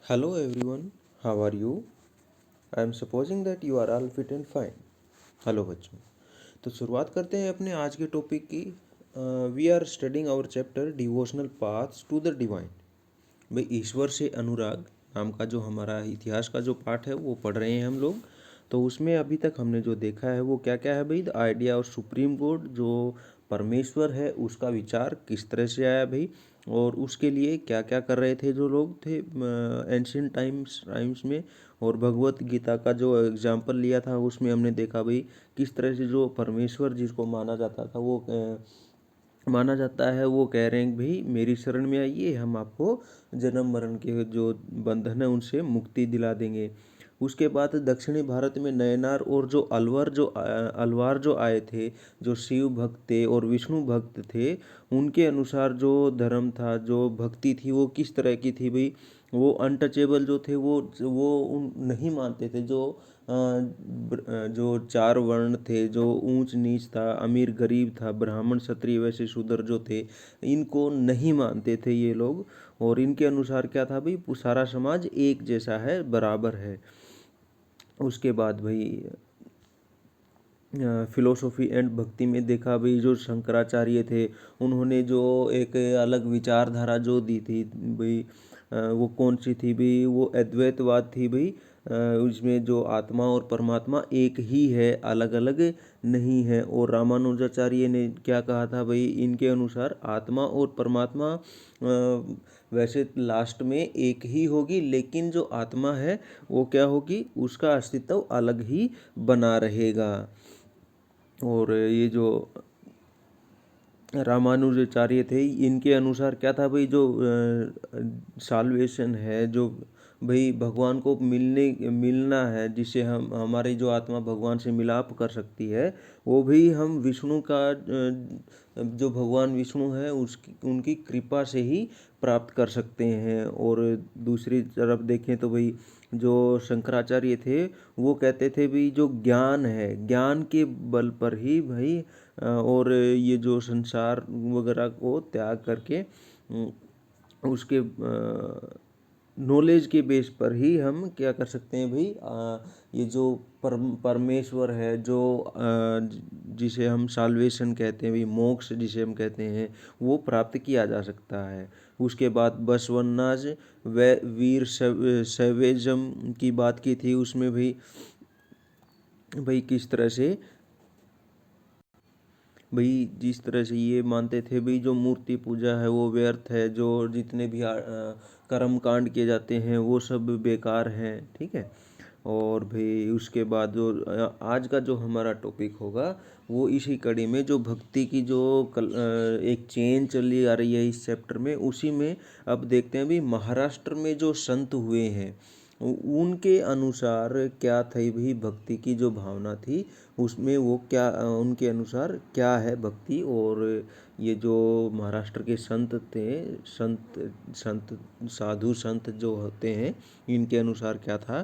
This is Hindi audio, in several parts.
Hello everyone, how are you? I am supposing that you are all fit and fine. Hello बच्चों। तो शुरुआत करते हैं अपने आज के टॉपिक की। We are studying our chapter devotional paths to the divine. भाई ईश्वर से अनुराग नाम का जो हमारा इतिहास का जो पाठ है वो पढ़ रहे हैं हम लोग। तो उसमें अभी तक हमने जो देखा है वो क्या क्या है भाई। The idea of supreme God, जो परमेश्वर है उसका विचार किस तरह से आया भाई, और उसके लिए क्या क्या कर रहे थे जो लोग थे एंशियंट टाइम्स में। और भगवत गीता का जो एग्जाम्पल लिया था उसमें हमने देखा भाई किस तरह से जो परमेश्वर जिसको माना जाता था वो माना जाता है, वो कह रहे हैं भाई मेरी शरण में आइए, हम आपको जन्म मरण के जो बंधन है उनसे मुक्ति दिला देंगे। उसके बाद दक्षिणी भारत में नयनार और जो अलवार जो आए थे, जो शिव भक्त थे और विष्णु भक्त थे, उनके अनुसार जो धर्म था, जो भक्ति थी वो किस तरह की थी भाई। वो अनटचेबल जो थे वो उन नहीं मानते थे। जो चार वर्ण थे, जो ऊंच नीच था, अमीर गरीब था, ब्राह्मण क्षत्रिय वैसे शूद्र जो थे, इनको नहीं मानते थे ये लोग। और इनके अनुसार क्या था भाई, सारा समाज एक जैसा है, बराबर है। उसके बाद भाई फिलोसॉफी एंड भक्ति में देखा भाई, जो शंकराचार्य थे उन्होंने जो एक अलग विचारधारा जो दी थी भाई, वो कौन सी थी भाई, वो अद्वैतवाद थी भाई। उसमें जो आत्मा और परमात्मा एक ही है, अलग अलग नहीं है। और रामानुजाचार्य ने क्या कहा था भाई, इनके अनुसार आत्मा और परमात्मा वैसे लास्ट में एक ही होगी, लेकिन जो आत्मा है वो क्या होगी, उसका अस्तित्व अलग ही बना रहेगा। और ये जो रामानुजाचार्य थे इनके अनुसार क्या था भाई, जो साल्वेशन है, जो भाई भगवान को मिलना है, जिससे हम हमारी जो आत्मा भगवान से मिलाप कर सकती है, वो भी हम विष्णु का जो भगवान विष्णु है उसकी उनकी कृपा से ही प्राप्त कर सकते हैं। और दूसरी तरफ देखें तो भाई जो शंकराचार्य थे वो कहते थे भी जो ज्ञान है, ज्ञान के बल पर ही भाई और ये जो संसार वगैरह को त्याग करके उसके नॉलेज के बेस पर ही हम क्या कर सकते हैं भाई, ये जो परमेश्वर है, जो जिसे हम साल्वेशन कहते हैं भाई, मोक्ष जिसे हम कहते हैं, वो प्राप्त किया जा सकता है। उसके बाद बसवन्नाज व वीर शैविज्म की बात की थी, उसमें भी भाई किस तरह से भाई, जिस तरह से ये मानते थे भाई जो मूर्ति पूजा है वो व्यर्थ है, जो जितने भी कर्म कांड किए जाते हैं वो सब बेकार हैं, ठीक है। और भाई उसके बाद जो आज का जो हमारा टॉपिक होगा वो इसी कड़ी में जो भक्ति की जो एक चेन चली आ रही है इस चैप्टर में, उसी में अब देखते हैं भाई महाराष्ट्र में जो संत हुए हैं उनके अनुसार क्या थी भाई भक्ति की जो भावना थी, उसमें वो क्या उनके अनुसार क्या है भक्ति। और ये जो महाराष्ट्र के संत थे, संत संत साधु संत जो होते हैं, इनके अनुसार क्या था।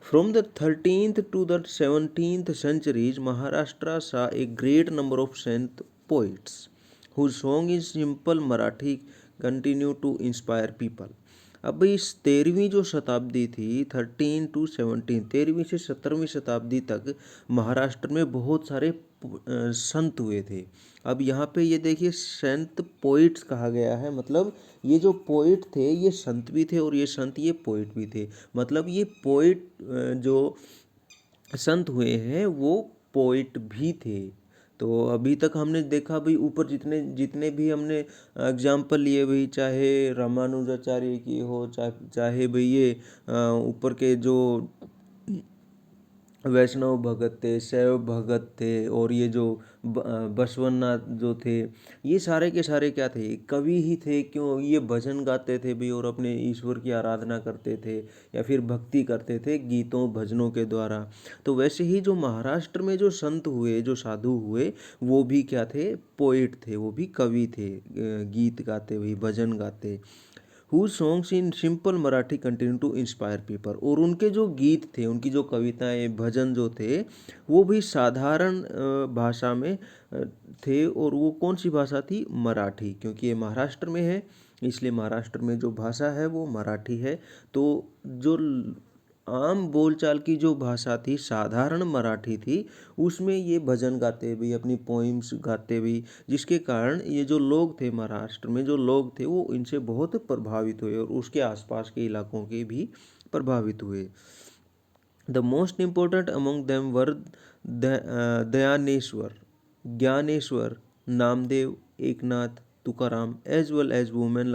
From the 13th to the 17th centuries, Maharashtra saw a great number of saint poets whose song in simple Marathi continue to inspire people. अब इस 13वीं जो शताब्दी थी, 13 to 17, 13वीं से 17वीं शताब्दी तक महाराष्ट्र में बहुत सारे संत हुए थे। अब यहाँ पे ये देखिए संत पोइट्स कहा गया है, मतलब ये जो पोइट थे ये संत भी थे और ये संत ये पोइट भी थे। मतलब ये पोइट जो संत हुए हैं वो पोइट भी थे। तो अभी तक हमने देखा भाई ऊपर जितने जितने भी हमने एग्जाम्पल लिए भाई, चाहे रामानुजाचार्य की हो, चाहे भाई ये ऊपर के जो वैष्णव भगत थे, शैव भगत थे, और ये जो बसवन्नाथ जो थे, ये सारे के सारे क्या थे, कवि ही थे। क्यों, ये भजन गाते थे भी और अपने ईश्वर की आराधना करते थे या फिर भक्ति करते थे गीतों भजनों के द्वारा। तो वैसे ही जो महाराष्ट्र में जो संत हुए, जो साधु हुए, वो भी क्या थे, पोइट थे, वो भी कवि थे, गीत गाते हुए भजन गाते। whose songs in simple Marathi continue to inspire people। और उनके जो गीत थे, उनकी जो कविताएं भजन जो थे, वो भी साधारण भाषा में थे। और वो कौन सी भाषा थी, मराठी, क्योंकि ये महाराष्ट्र में है इसलिए महाराष्ट्र में जो भाषा है वो मराठी है। तो जो आम बोलचाल की जो भाषा थी, साधारण मराठी थी, उसमें ये भजन गाते भी, अपनी पोइम्स गाते भी, जिसके कारण ये जो लोग थे, महाराष्ट्र में जो लोग थे, वो इनसे बहुत प्रभावित हुए और उसके आसपास के इलाकों के भी प्रभावित हुए। The most important among them were Dayaneshwar, Dnyaneshwar, Namdev, Eknath, Tukaram, as well as women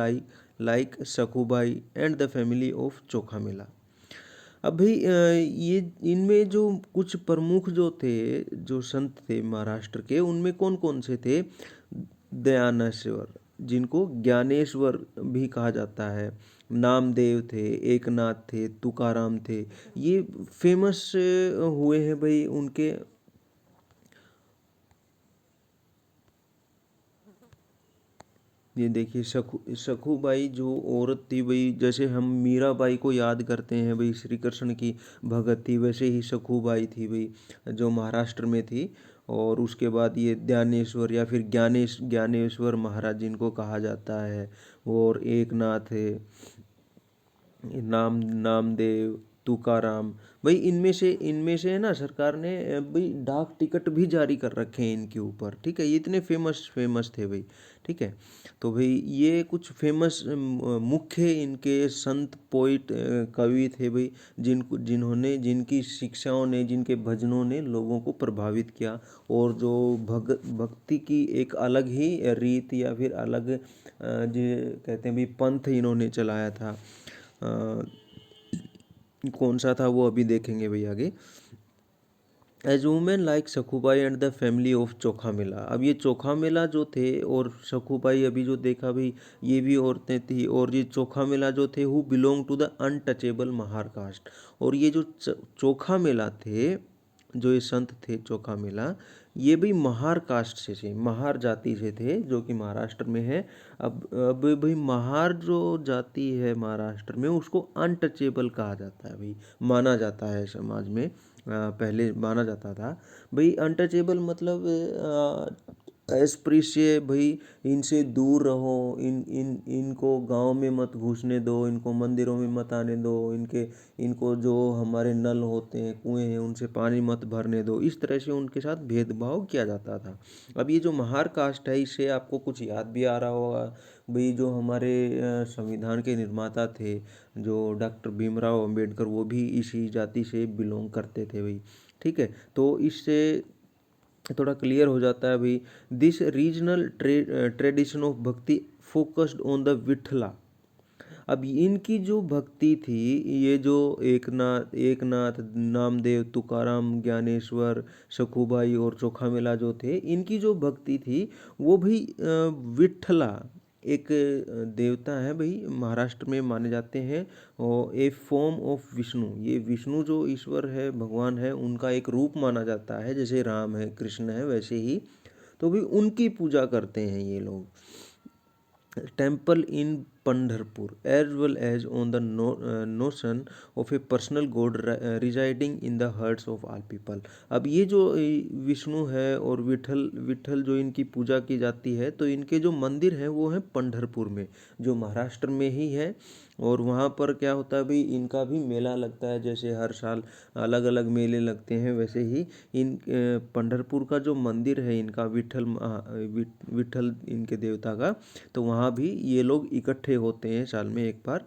like Sakhubai and the family of Chokhamela. अब भाई ये इनमें जो कुछ प्रमुख जो थे, जो संत थे महाराष्ट्र के, उनमें कौन कौन से थे? दयानेश्वर, जिनको ज्ञानेश्वर भी कहा जाता है, नामदेव थे, एकनाथ थे, तुकाराम थे, ये फेमस हुए हैं भाई उनके। ये देखिए सखुबाई जो औरत थी भाई, जैसे हम मीराबाई को याद करते हैं भाई, श्री कृष्ण की भगत थी, वैसे ही सखुबाई थी भाई, जो महाराष्ट्र में थी। और उसके बाद ये ज्ञानेश्वर या फिर ज्ञानेश्वर महाराज जिनको कहा जाता है, और एकनाथ है, नामदेव, तुकाराम, भाई इनमें से है ना, सरकार ने भाई डाक टिकट भी जारी कर रखे हैं इनके ऊपर, ठीक है। ये इतने फेमस फेमस थे भाई, ठीक है। तो भाई ये कुछ फेमस मुख्य इनके संत पोइट कवि थे भाई, जिनकी शिक्षाओं ने, जिनके भजनों ने लोगों को प्रभावित किया, और जो भक्ति की एक अलग ही रीत या फिर अलग जो कहते हैं भाई पंथ इन्होंने चलाया था। कौन सा था वो अभी देखेंगे भाई आगे। As women like Sakhubai and the family of Chokha Mela. अब ये चोखा मेला जो थे और सखुबाई अभी जो देखा भाई, ये भी औरतें थी, और ये चोखा मेला जो थे who belong to the untouchable Mahar caste. और ये जो चोखा मेला थे, जो ये संत थे चोखा मेला, ये भी महार कास्ट से थे, महार जाति से थे, जो कि महाराष्ट्र में है। अब भाई महार जो जाति है महाराष्ट्र में, उसको अनटचेबल कहा जाता है भाई, माना जाता है समाज में। पहले माना जाता था भाई अनटचेबल, मतलब अस्पृश्य भाई, इनसे दूर रहो, इनको गांव में मत घुसने दो, इनको मंदिरों में मत आने दो, इनको जो हमारे नल होते हैं, कुएं हैं, उनसे पानी मत भरने दो। इस तरह से उनके साथ भेदभाव किया जाता था। अब ये जो महार कास्ट है, इससे आपको कुछ याद भी आ रहा होगा भाई, जो हमारे संविधान के निर्माता थे, जो डॉक्टर भीमराव अंबेडकर, वो भी इसी जाति से बिलोंग करते थे भाई, ठीक है। तो इससे थोड़ा क्लियर हो जाता है भाई, दिस रीजनल ट्रेडिशन ऑफ भक्ति फोकस्ड ऑन द विठला। अब इनकी जो भक्ति थी, ये जो एकनाथ, नामदेव, तुकाराम, ज्ञानेश्वर, सखुबाई और चोखामेला जो थे, इनकी जो भक्ति थी वो भी विठला, एक देवता है भाई, महाराष्ट्र में माने जाते हैं, और ए फॉर्म ऑफ विष्णु। ये विष्णु जो ईश्वर है, भगवान है, उनका एक रूप माना जाता है, जैसे राम है, कृष्ण है, वैसे ही। तो भी उनकी पूजा करते हैं ये लोग। Temple in Pandharpur, as well as on the notion of a personal god residing in the hearts of all people। अब ये जो विष्णु है और विठल विठल जो इनकी पूजा की जाती है, तो इनके जो मंदिर हैं वो हैं पंढरपुर में, जो महाराष्ट्र में ही है। और वहाँ पर क्या होता है भाई, इनका भी मेला लगता है, जैसे हर साल अलग अलग मेले लगते हैं, वैसे ही इन पंढरपुर का जो मंदिर है इनका, विठल इनके देवता का, तो वहाँ भी ये लोग इकट्ठे होते हैं साल में एक बार।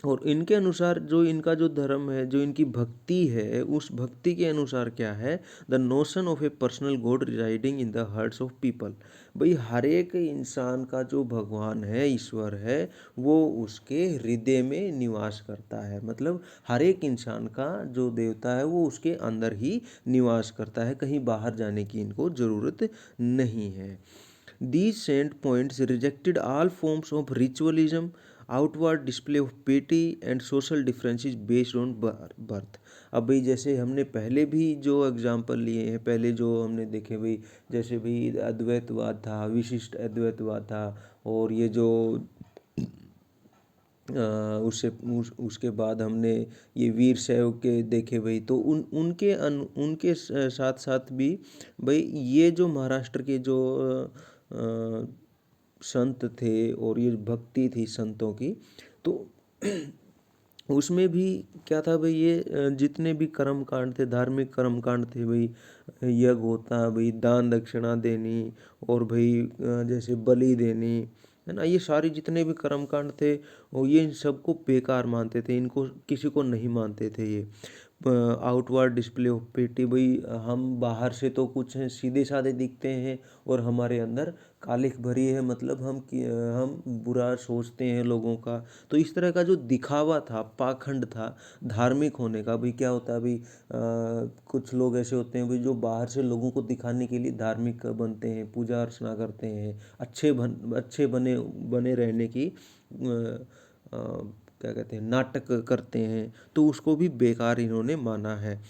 और इनके अनुसार जो इनका जो धर्म है, जो इनकी भक्ति है, उस भक्ति के अनुसार क्या है, the notion of A personal God residing in the hearts of people. भाई हर एक इंसान का जो भगवान है, ईश्वर है, वो उसके हृदय में निवास करता है। मतलब हर एक इंसान का जो देवता है वो उसके अंदर ही निवास करता है, कहीं बाहर जाने की इनको ज़रूरत नहीं है। These saint points rejected all forms of ritualism, outward display of piety and social differences based on birth। अब भाई जैसे हमने पहले भी जो एग्जाम्पल लिए हैं, पहले जो हमने देखे भाई, जैसे भाई अद्वैतवाद था, विशिष्ट अद्वैतवाद था, और ये जो उसके बाद हमने ये वीर शैव के देखे भाई, तो उनके साथ साथ भी भाई ये जो महाराष्ट्र के जो संत थे और ये भक्ति थी संतों की, तो उसमें भी क्या था भाई, ये जितने भी कर्म कांड थे, धार्मिक कर्म कांड थे भाई, यज्ञ होता भाई, दान दक्षिणा देनी, और भाई जैसे बलि देनी, है ना, ये सारे जितने भी कर्म कांड थे वो ये इन सबको बेकार मानते थे, इनको किसी को नहीं मानते थे ये। आउटवर्ड डिस्प्ले ऑफ पिटी भाई, हम बाहर से तो कुछ हैं सीधे साधे दिखते हैं और हमारे अंदर कालिख भरी है, मतलब हम बुरा सोचते हैं लोगों का। तो इस तरह का जो दिखावा था, पाखंड था धार्मिक होने का भाई, क्या होता है भाई, कुछ लोग ऐसे होते हैं भाई जो बाहर से लोगों को दिखाने के लिए धार्मिक बनते हैं, पूजा अर्चना करते हैं, अच्छे बने बने रहने की क्या कहते हैं, नाटक करते हैं, तो उसको भी बेकार इन्होंने माना है।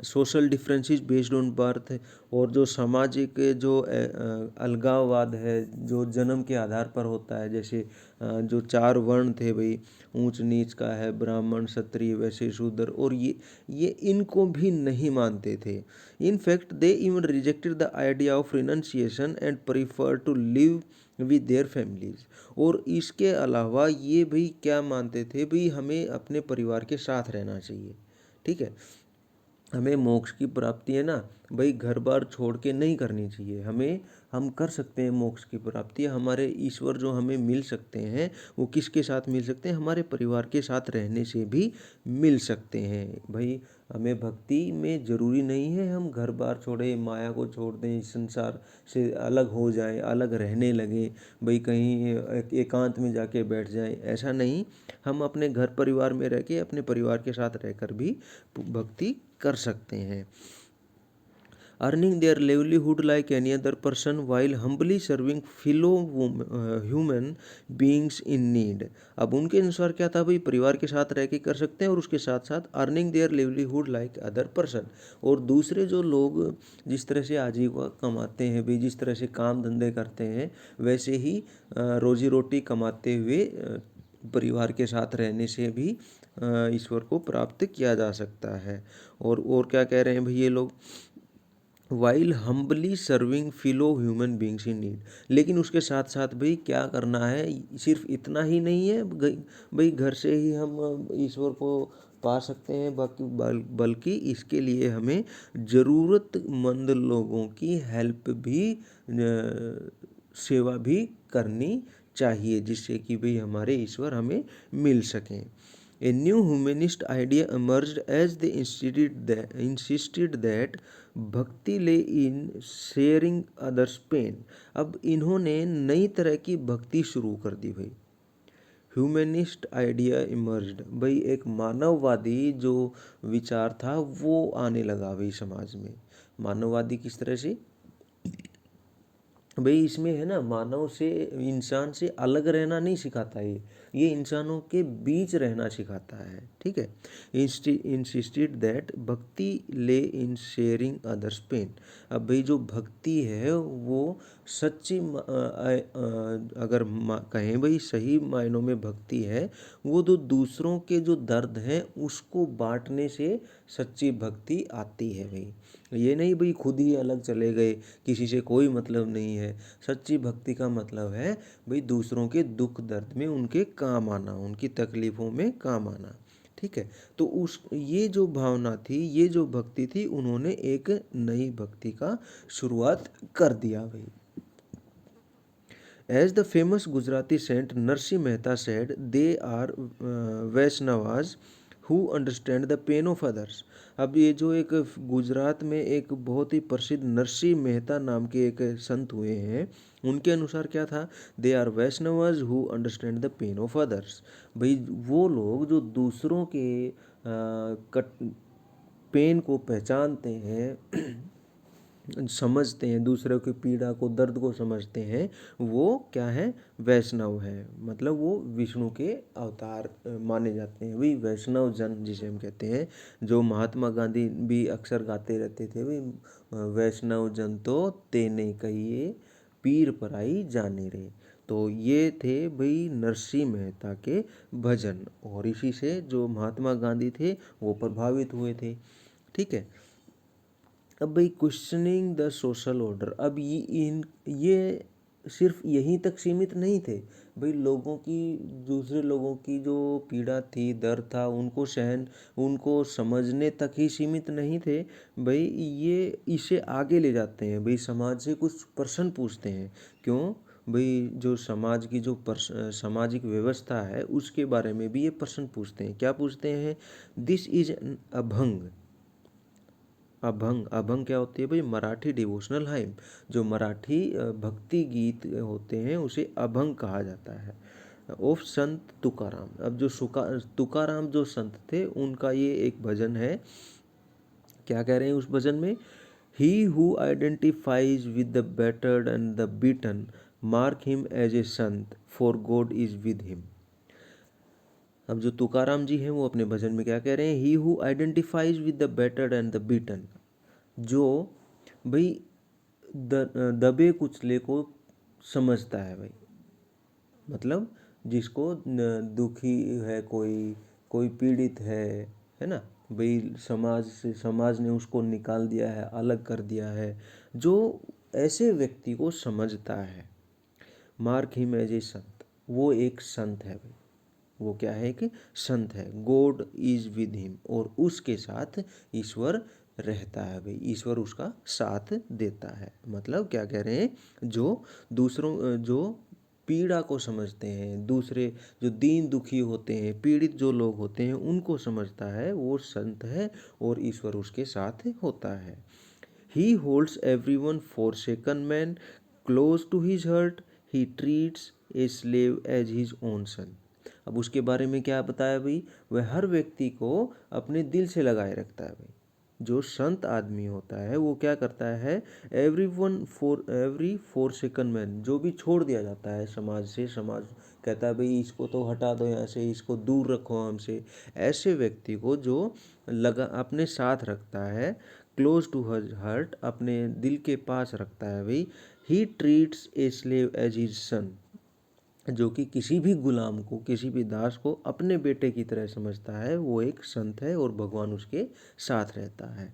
Social differences based on birth, और जो सामाजिक जो अलगाववाद है जो जन्म के आधार पर होता है, जैसे जो 4 वर्ण थे भाई, ऊंच नीच का है, ब्राह्मण क्षत्रिय वैश्य शूद्र, और ये इनको भी नहीं मानते थे। In fact they even rejected the idea of renunciation and prefer to live with their families. और इसके अलावा ये भाई क्या मानते थे भाई, हमें अपने परिवार के साथ रहना चाहिए, ठीक है, हमें मोक्ष की प्राप्ति है ना भाई, घर बार छोड़ के नहीं करनी चाहिए, हम कर सकते हैं मोक्ष की प्राप्ति, हमारे ईश्वर जो हमें मिल सकते हैं वो किसके साथ मिल सकते हैं, हमारे परिवार के साथ रहने से भी मिल सकते हैं भाई। हमें भक्ति में ज़रूरी नहीं है हम घर बार छोड़े, माया को छोड़ दें, इस संसार से अलग हो जाएं, अलग रहने लगें भाई, कहीं एकांत में जाके बैठ जाएं, ऐसा नहीं। हम अपने घर परिवार में रह के अपने परिवार के साथ रहकर भी भक्ति कर सकते हैं। Earning there livelihood like any other person while humbly serving fellow human beings in need। अब उनके अनुसार क्या था भाई, परिवार के साथ रह के कर सकते हैं और उसके साथ साथ earning there livelihood like other person, और दूसरे जो लोग जिस तरह से आजीविका कमाते हैं भाई, जिस तरह से काम धंधे करते हैं, वैसे ही रोजी रोटी कमाते हुए परिवार के साथ रहने से भी ईश्वर को प्राप्त किया जा सकता है। और क्या कह रहे हैं भाई ये लोग, while humbly serving fellow human beings in need. लेकिन उसके साथ साथ भाई क्या करना है, सिर्फ इतना ही नहीं है भाई, घर से ही हम ईश्वर को पा सकते हैं, बल्कि इसके लिए हमें ज़रूरतमंद लोगों की हेल्प भी, सेवा भी करनी चाहिए, जिससे कि भाई हमारे ईश्वर हमें मिल सकें। A new humanist idea emerged as they insisted that भक्ति lay in sharing others' pain। अब इन्होंने नई तरह की भक्ति शुरू कर दी भाई, ह्यूमनिस्ट आइडिया इमर्ज्ड भाई, एक मानववादी जो विचार था वो आने लगा भाई समाज में। मानववादी किस तरह से भाई, इसमें है ना, मानव से, इंसान से अलग रहना नहीं सिखाता ये इंसानों के बीच रहना सिखाता है, ठीक है। इंसिस्टेड दैट भक्ति ले इन शेयरिंग अदर्स पेन। अब भाई जो भक्ति है वो सच्ची अगर कहें भाई सही मायनों में भक्ति है, वो तो दूसरों के जो दर्द हैं उसको बांटने से सच्ची भक्ति आती है भाई। ये नहीं भाई खुद ही अलग चले गए, किसी से कोई मतलब नहीं है। सच्ची भक्ति का मतलब है भाई दूसरों के दुख दर्द में उनके काम आना, उनकी तकलीफ़ों में काम आना, ठीक है। तो उस ये जो भावना थी, ये जो भक्ति थी, उन्होंने एक नई भक्ति का शुरुआत कर दिया भाई। As the famous Gujarati saint Narsi Mehta said, they are Vaishnavas who understand the pain of others। अब ये जो एक गुजरात में एक बहुत ही प्रसिद्ध नरसी मेहता नाम के एक संत हुए हैं, उनके अनुसार क्या था, they are Vaishnavas who understand the pain of others. भाई वो लोग जो दूसरों के पेन को पहचानते हैं, समझते हैं, दूसरों की पीड़ा को, दर्द को समझते हैं, वो क्या है, वैष्णव है, मतलब वो विष्णु के अवतार माने जाते हैं भाई, वैष्णव जन जिसे हम कहते हैं। जो महात्मा गांधी भी अक्सर गाते रहते थे भाई, वैष्णव जन तो तेने कहिए पीर पराई जाने रे। तो ये थे भाई नरसिंह मेहता के भजन, और इसी से जो महात्मा गांधी थे वो प्रभावित हुए थे, ठीक है। अब भाई क्वेश्चनिंग द सोशल ऑर्डर, अब ये सिर्फ यहीं तक सीमित नहीं थे भाई। लोगों की, दूसरे लोगों की जो पीड़ा थी, दर्द था, उनको समझने तक ही सीमित नहीं थे भाई। ये इसे आगे ले जाते हैं भाई, समाज से कुछ प्रश्न पूछते हैं। क्यों भाई? जो समाज की जो सामाजिक व्यवस्था है उसके बारे में भी ये प्रश्न पूछते हैं। क्या पूछते हैं? This is an abhang. Abhang, abhang क्या होती है भाई? Marathi devotional hymn. जो मराठी भक्ति गीत होते हैं उसे अभंग कहा जाता है, ऑफ संत तुकाराम। अब जो तुकाराम जो संत थे उनका ये एक भजन है। क्या कह रहे हैं उस भजन में? He who identifies with the battered and the beaten, mark him as a sant, for God is with him. अब जो तुकाराम जी हैं वो अपने भजन में क्या कह रहे हैं? ही who identifies with the battered and the beaten, जो भाई दबे कुचले को समझता है भाई। मतलब जिसको दुखी है, कोई कोई पीड़ित है ना भाई, समाज ने उसको निकाल दिया है, अलग कर दिया है, जो ऐसे व्यक्ति को समझता है। मार्क हिम एज ए संत, वो एक संत है भाई। वो क्या है? कि संत है। गॉड इज विद हिम, और उसके साथ ईश्वर रहता है भाई। ईश्वर उसका साथ देता है। मतलब क्या कह रहे हैं? जो जो पीड़ा को समझते हैं, दूसरे जो दीन दुखी होते हैं, पीड़ित जो लोग होते हैं, उनको समझता है, वो संत है, और ईश्वर उसके साथ होता है। ही holds everyone forsaken man close to his heart, he treats a slave as his own son। अब उसके बारे में क्या बताया भाई? वह हर व्यक्ति को अपने दिल से लगाए रखता है भाई। जो संत आदमी होता है वो क्या करता है? एवरी forsaken मैन, जो भी छोड़ दिया जाता है समाज से, समाज कहता है भाई इसको तो हटा दो यहाँ से, इसको दूर रखो हमसे, ऐसे व्यक्ति को जो लगा अपने साथ रखता है, क्लोज टू हर हार्ट, अपने दिल के पास रखता है भाई। He treats a slave as his son, जो कि किसी भी गुलाम को, किसी भी दास को अपने बेटे की तरह समझता है, वो एक संत है, और भगवान उसके साथ रहता है।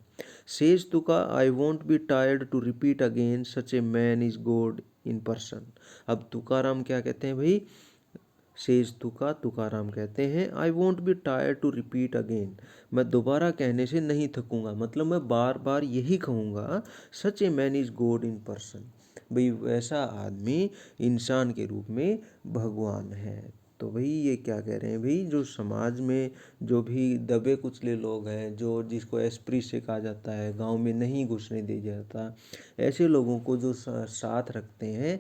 Says Tuka I won't be tired to repeat again, such a man is God in person. अब तुकाराम क्या कहते हैं भाई? सेज तुकाराम कहते हैं, I won't be tired to repeat again, मैं दोबारा कहने से नहीं थकूंगा। मतलब मैं बार बार यही कहूँगा, such a man is God in person, भाई वैसा आदमी इंसान के रूप में भगवान है। तो भाई ये क्या कह रहे हैं भाई? जो समाज में जो भी दबे कुचले लोग हैं, जो जिसको एस्प्री से कहा जाता है, गांव में नहीं घुसने दिया जाता, ऐसे लोगों को जो साथ रखते हैं,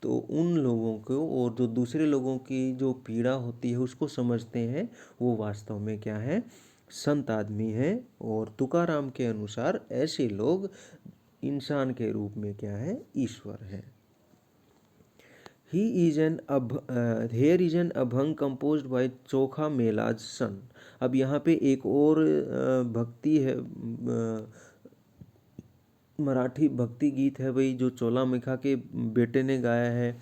तो उन लोगों को, और जो दूसरे लोगों की जो पीड़ा होती है उसको समझते हैं, वो वास्तव में क्या है? संत आदमी है। और तुकाराम के अनुसार ऐसे लोग इंसान के रूप में क्या है? ईश्वर है। Here is an abhang composed by चोखा मेलाज सन। अब यहाँ पे एक और भक्ति है, मराठी भक्ति गीत है भाई, जो चोला मिखा के बेटे ने गाया है।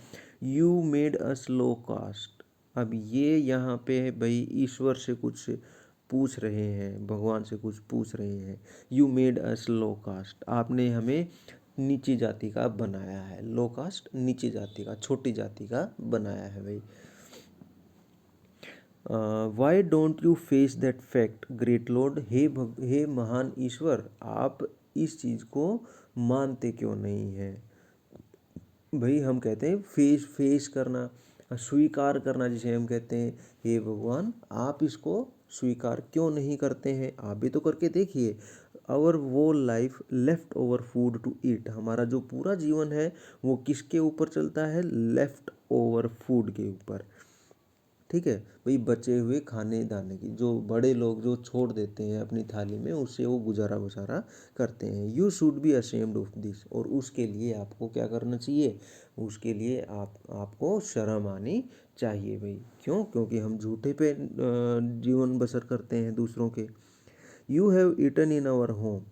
You made us low caste. अब ये यहाँ पे है भाई, ईश्वर से कुछ पूछ रहे हैं, भगवान से कुछ पूछ रहे हैं। You made us low caste, आपने हमें नीची जाति का बनाया है। लो कास्ट, नीची जाति का, छोटी जाति का बनाया है भाई। Why don't you face that fact great lord, हे महान ईश्वर, आप इस चीज़ को मानते क्यों नहीं हैं? भाई हम कहते हैं फेस करना, स्वीकार करना, जिसे हम कहते हैं, हे भगवान आप इसको स्वीकार क्यों नहीं करते हैं? आप भी तो करके देखिए। आवर वो life left over food to eat, हमारा जो पूरा जीवन है वो किसके ऊपर चलता है? लेफ्ट ओवर फूड के ऊपर। ठीक है भाई, बचे हुए खाने दाने की, जो बड़े लोग जो छोड़ देते हैं अपनी थाली में, उससे वो गुजारा बसारा करते हैं। You should be ashamed of this, और उसके लिए आपको क्या करना चाहिए? उसके लिए आपको शर्म आनी चाहिए भाई। क्यों? क्योंकि हम झूठे पे जीवन बसर करते हैं दूसरों के। You have eaten in our home,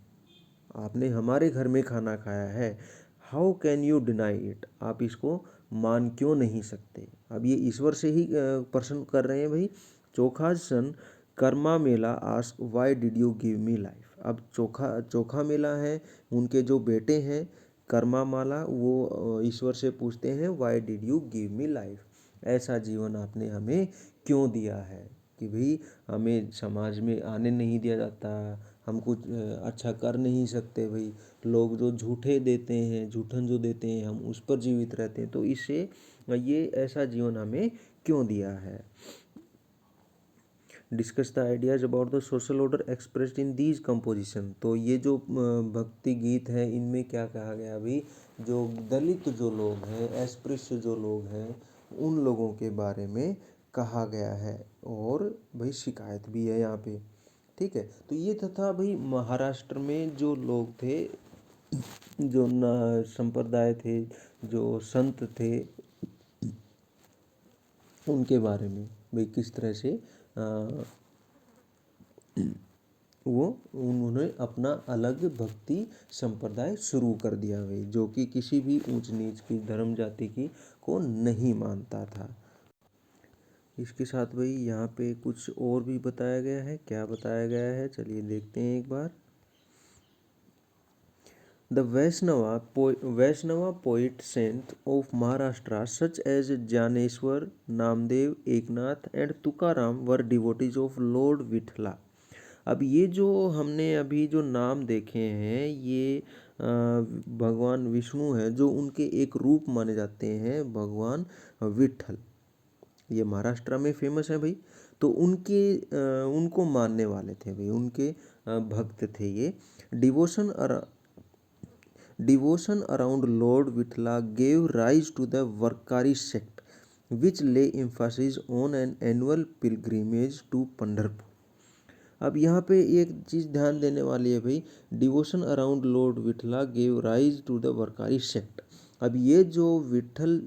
आपने हमारे घर में खाना खाया है। How can you deny it, आप इसको मान क्यों नहीं सकते? अब ये ईश्वर से ही प्रश्न कर रहे हैं भाई। Chokha son Karma Mela ask why did you give me life. अब चोखा मेला है, उनके जो बेटे हैं, कर्मामाला वो ईश्वर से पूछते हैं, Y did you give me life, ऐसा जीवन आपने हमें क्यों दिया है, कि भाई हमें समाज में आने नहीं दिया जाता, हम कुछ अच्छा कर नहीं सकते भाई, लोग जो झूठे देते हैं, झूठन जो देते हैं, हम उस पर जीवित रहते हैं, तो इससे ये ऐसा जीवन हमें क्यों दिया है। Discuss the ideas about the social order expressed in these composition. तो ये जो भक्ति गीत है, इनमें क्या कहा गया अभी, जो दलित जो लोग हैं, अस्पृश्य जो लोग हैं, उन लोगों के बारे में कहा गया है, और भाई शिकायत भी है यहाँ पे। ठीक है, तो ये तथा भाई महाराष्ट्र में जो लोग थे, जो न संप्रदाय थे, जो संत थे, उनके बारे में भाई किस तरह से वो उन्होंने अपना अलग भक्ति संप्रदाय शुरू कर दिया भाई, जो कि किसी भी ऊंच नीच की धर्म जाति की को नहीं मानता था। इसके साथ भाई यहाँ पे कुछ और भी बताया गया है, क्या बताया गया है, चलिए देखते हैं एक बार। The Vaishnava poet saint of Maharashtra such as Jnaneshwar, Namdev, Eknath and Tukaram were devotees of Lord Vithala। अब ये जो हमने अभी जो नाम देखे हैं, ये भगवान विष्णु है, जो उनके एक रूप माने जाते हैं भगवान विठल, ये महाराष्ट्र में फेमस है भाई। तो उनको मानने वाले थे भाई, उनके भक्त थे ये। Devotion Devotion around Lord Vithala gave rise to the Varkari sect, which lay emphasis on an annual pilgrimage to Pandharpur। अब यहाँ पे एक चीज़ ध्यान देने वाली है भाई, devotion around lord Vitthala gave rise to the Warkari sect. अब ये जो विठल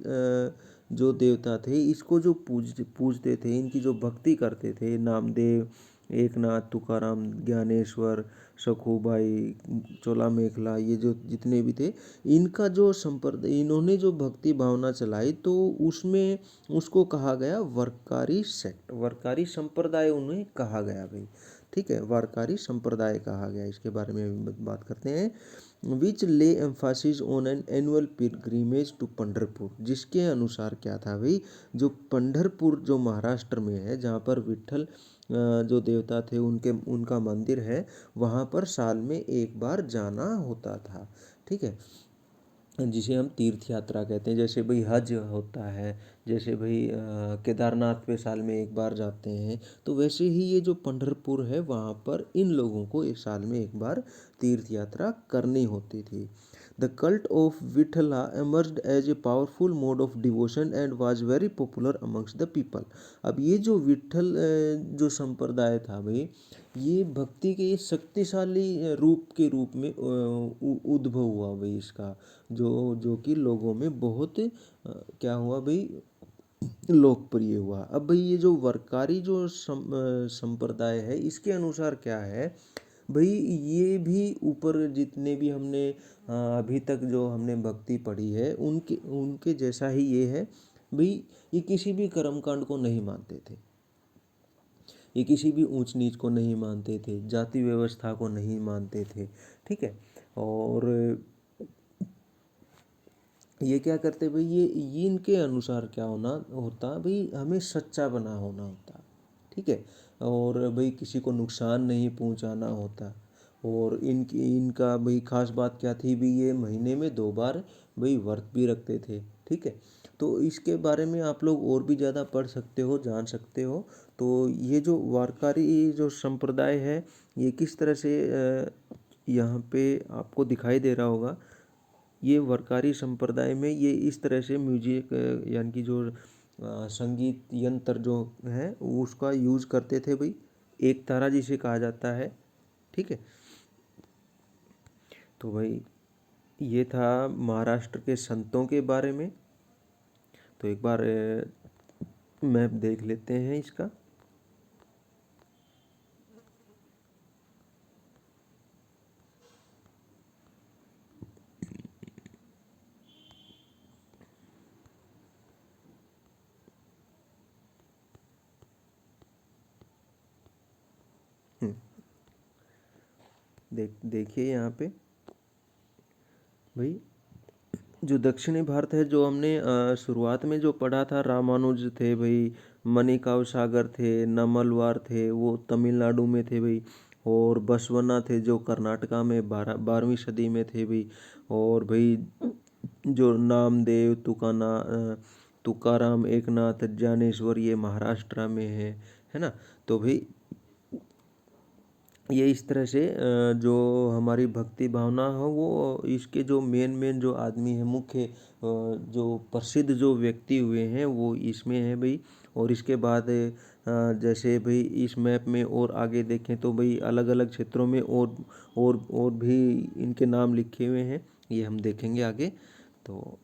जो देवता थे, इसको जो पूजते थे, इनकी जो भक्ति करते थे, नामदेव, एकनाथ, तुकाराम, ज्ञानेश्वर, सखूबाई, चोला मेखला, ये जो जितने भी थे, इनका जो संप्रदाय, इन्होंने जो भक्ति भावना चलाई, तो उसमें उसको कहा गया वर्कारी सेक्ट, वर्कारी संप्रदाय उन्हें कहा गया भाई। ठीक है, वारकारी संप्रदाय कहा गया, इसके बारे में बात करते हैं। Which lay emphasis on an annual pilgrimage to Pandharpur, जिसके अनुसार क्या था भाई, जो पंढरपुर जो महाराष्ट्र में है, जहाँ पर विठल जो देवता थे उनका मंदिर है, वहाँ पर साल में एक बार जाना होता था। ठीक है, जिसे हम तीर्थ यात्रा कहते हैं, जैसे भाई हज होता है, जैसे भाई केदारनाथ पे साल में एक बार जाते हैं, तो वैसे ही ये जो पंढरपुर है, वहाँ पर इन लोगों को एक साल में एक बार तीर्थ यात्रा करनी होती थी। The cult of Vitthala emerged as a powerful mode of devotion and was very popular amongst the people. अब ये जो विठल जो संप्रदाय था भाई, ये भक्ति के शक्तिशाली रूप के रूप में उद्भव हुआ भाई इसका, जो कि लोगों में बहुत क्या हुआ भाई, लोकप्रिय हुआ। अब भाई ये जो वर्कारी जो संप्रदाय है, इसके अनुसार क्या है भाई, ये भी ऊपर जितने भी हमने अभी तक जो हमने भक्ति पढ़ी है, उनके उनके जैसा ही ये है भाई। ये किसी भी कर्मकांड को नहीं मानते थे, ये किसी भी ऊंच नीच को नहीं मानते थे, जाति व्यवस्था को नहीं मानते थे। ठीक है, और ये क्या करते भाई, ये इनके अनुसार क्या होना होता भाई, हमें सच्चा बना होना होता। ठीक है, और भाई किसी को नुकसान नहीं पहुंचाना होता। और इनका भाई खास बात क्या थी भाई, ये महीने में 2 बार भाई व्रत भी रखते थे। ठीक है, तो इसके बारे में आप लोग और भी ज़्यादा पढ़ सकते हो, जान सकते हो। तो ये जो वारकरी जो संप्रदाय है, ये किस तरह से यहाँ पे आपको दिखाई दे रहा होगा। ये वर्कारी संप्रदाय में ये इस तरह से म्यूजिक यानी कि जो संगीत यंत्र जो है उसका यूज़ करते थे भाई, एक तारा जिसे कहा जाता है। ठीक है, तो भाई ये था महाराष्ट्र के संतों के बारे में। तो एक बार मैप देख लेते हैं इसका। देखिए यहाँ पे भाई, जो दक्षिणी भारत है, जो हमने शुरुआत में जो पढ़ा था, रामानुज थे भाई, मणिकाव सागर थे, नमलवार थे, वो तमिलनाडु में थे भाई। और बसवन्ना थे जो कर्नाटका में 12वीं सदी में थे भाई। और भाई जो नामदेव, तुकाराम, एकनाथ, ज्ञानेश्वर, ये महाराष्ट्र में है ना। तो भाई ये इस तरह से जो हमारी भक्ति भावना है, वो इसके जो मेन मेन जो आदमी है, मुख्य जो प्रसिद्ध जो व्यक्ति हुए हैं, वो इसमें है भाई। और इसके बाद जैसे भाई इस मैप में और आगे देखें तो भाई अलग अलग क्षेत्रों में और भी इनके नाम लिखे हुए हैं, ये हम देखेंगे आगे। तो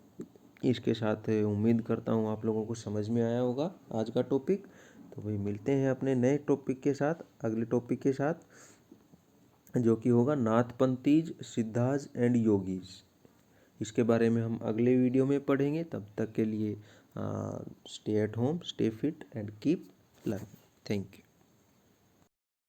इसके साथ उम्मीद करता हूँ आप लोगों को समझ में आया होगा आज का टॉपिक। तो भाई मिलते हैं अपने नए टॉपिक के साथ, अगले टॉपिक के साथ, जो कि होगा नाथपंथीज, सिद्धाज एंड योगीज। इसके बारे में हम अगले वीडियो में पढ़ेंगे। तब तक के लिए stay at home, stay fit and keep learning. Thank you.